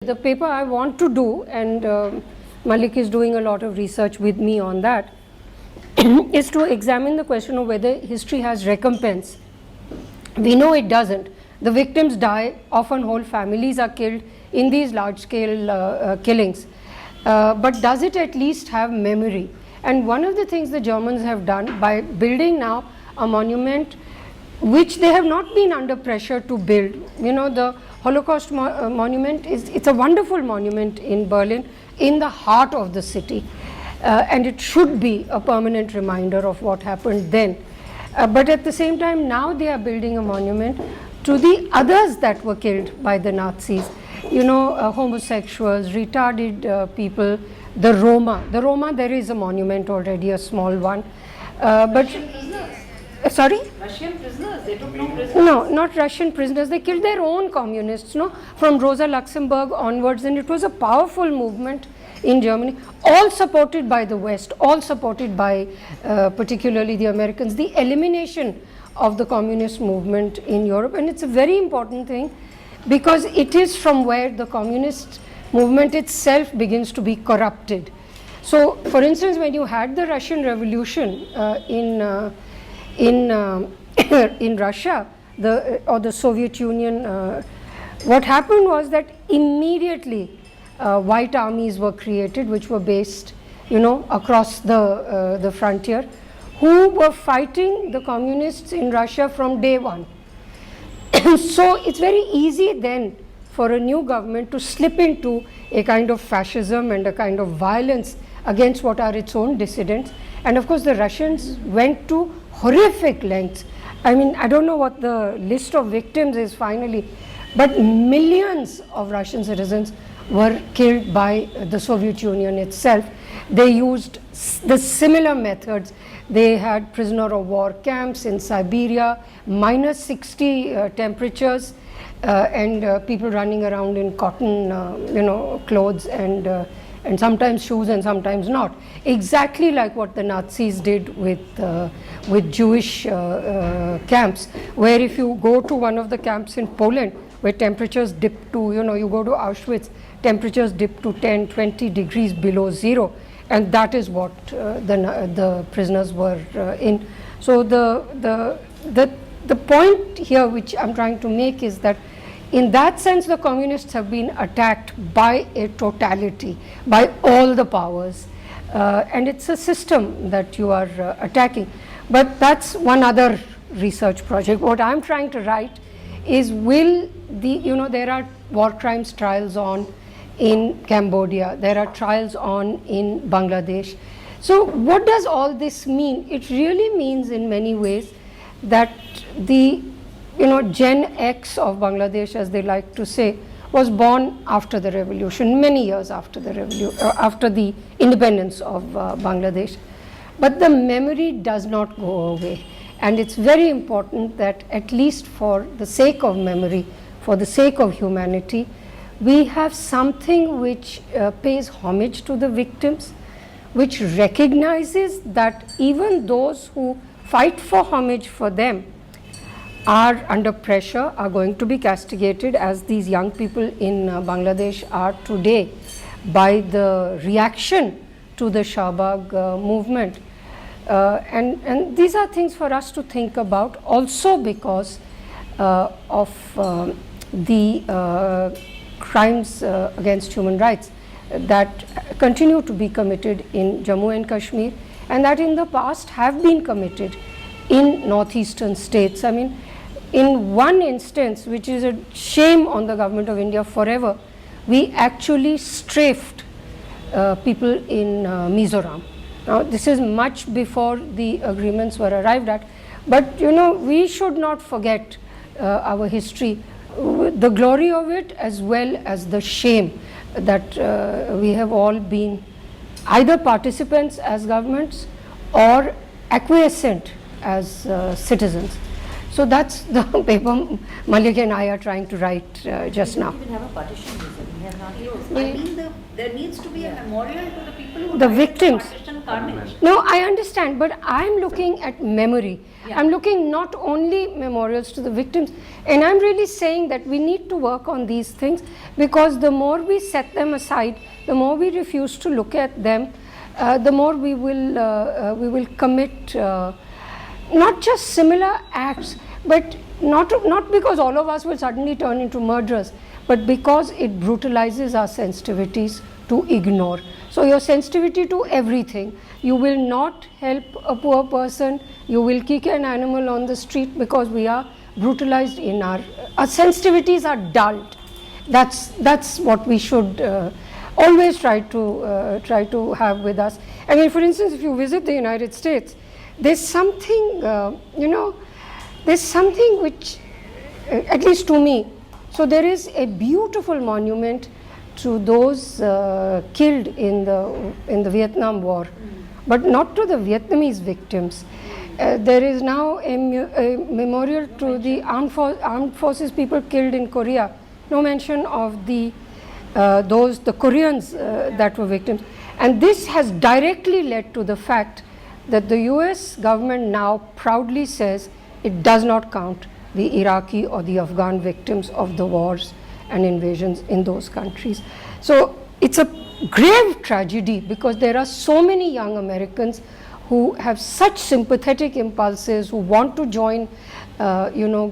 The paper I want to do, and Malik is doing a lot of research with me on that, is to examine the question of whether history has recompense. We know it doesn't. The victims die, often whole families are killed in these large scale killings. But does it at least have memory? And one of the things the Germans have done by building now a monument which they have not been under pressure to build. You know, the Holocaust monument it's a wonderful monument in Berlin, in the heart of the city, and it should be a permanent reminder of what happened then. But at the same time, now they are building a monument to the others that were killed by the Nazis. You know, homosexuals, retarded people, the Roma. The Roma, there is a monument already, a small one. But sorry? Russian prisoners, they took no prisoners. No, not Russian prisoners. They killed their own communists, no, from Rosa Luxemburg onwards, and it was a powerful movement in Germany, all supported by the West, all supported by particularly the Americans, the elimination of the communist movement in Europe. And it's a very important thing because it is from where the communist movement itself begins to be corrupted. So, for instance, when you had the Russian Revolution in Russia, or the Soviet Union, what happened was that immediately white armies were created, which were based, you know, across the frontier, who were fighting the communists in Russia from day one. So it's very easy then for a new government to slip into a kind of fascism and a kind of violence against what are its own dissidents. And of course the Russians went to horrific lengths. I mean, I don't know what the list of victims is finally, but millions of Russian citizens were killed by the Soviet Union itself. They used the similar methods. They had prisoner of war camps in Siberia, minus 60 temperatures, and people running around in cotton, you know, clothes and sometimes shoes and sometimes not. Exactly like what the Nazis did with Jewish camps, where if you go to one of the camps in Poland, where temperatures dip to, you know, you go to Auschwitz, temperatures dip to 10, 20 degrees below zero, and that is what the prisoners were in. So the point here which I'm trying to make is that in that sense the communists have been attacked by a totality, by all the powers, and it's a system that you are attacking. But that's one other research project. What I'm trying to write is, will the, you know, there are war crimes trials on in Cambodia, there are trials on in Bangladesh. So what does all this mean? It really means in many ways that the, you know, Gen X of Bangladesh, as they like to say, was born after the revolution, many years after the revolution, after the independence of Bangladesh. But the memory does not go away, and it's very important that, at least for the sake of memory, for the sake of humanity, we have something which pays homage to the victims, which recognizes that even those who fight for homage for them are under pressure, are going to be castigated, as these young people in Bangladesh are today, by the reaction to the Shahbag movement. And these are things for us to think about, also because of the crimes against human rights that continue to be committed in Jammu and Kashmir, and that in the past have been committed in northeastern states. I mean, in one instance, which is a shame on the government of India forever, we actually strafed people in Mizoram. Now, this is much before the agreements were arrived at, but you know, we should not forget our history, the glory of it as well as the shame that we have all been either participants as governments or acquiescent as citizens. So that's the paper Malik and I are trying to write just now. We don't even have a partition museum. We have not I mean, there needs to be a memorial to the people who The died in victims. partition carnage. No, I understand, but I'm looking at memory. Yeah. I'm looking not only memorials to the victims, and I'm really saying that we need to work on these things, because the more we set them aside, the more we refuse to look at them, the more we will commit not just similar acts, but not because all of us will suddenly turn into murderers, but because it brutalizes our sensitivities to ignore. So your sensitivity to everything, you will not help a poor person, you will kick an animal on the street because we are brutalized in our sensitivities are dulled. That's what we should always try to have with us. I mean, for instance, if you visit the United States, there's something there's something which, at least to me, so there is a beautiful monument to those killed in the Vietnam War, but not to the Vietnamese victims. There is now a memorial to the armed forces people killed in Korea. No mention of the Koreans that were victims, and this has directly led to the fact that the US government now proudly says it does not count the Iraqi or the Afghan victims of the wars and invasions in those countries. So it's a grave tragedy, because there are so many young Americans who have such sympathetic impulses, who want to join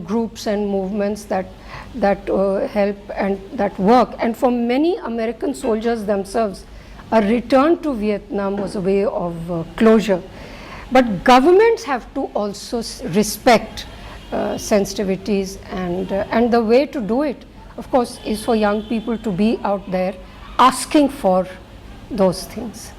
groups and movements that help and that work. And for many American soldiers themselves, a return to Vietnam was a way of closure. But governments have to also respect sensitivities, and the way to do it, of course, is for young people to be out there asking for those things.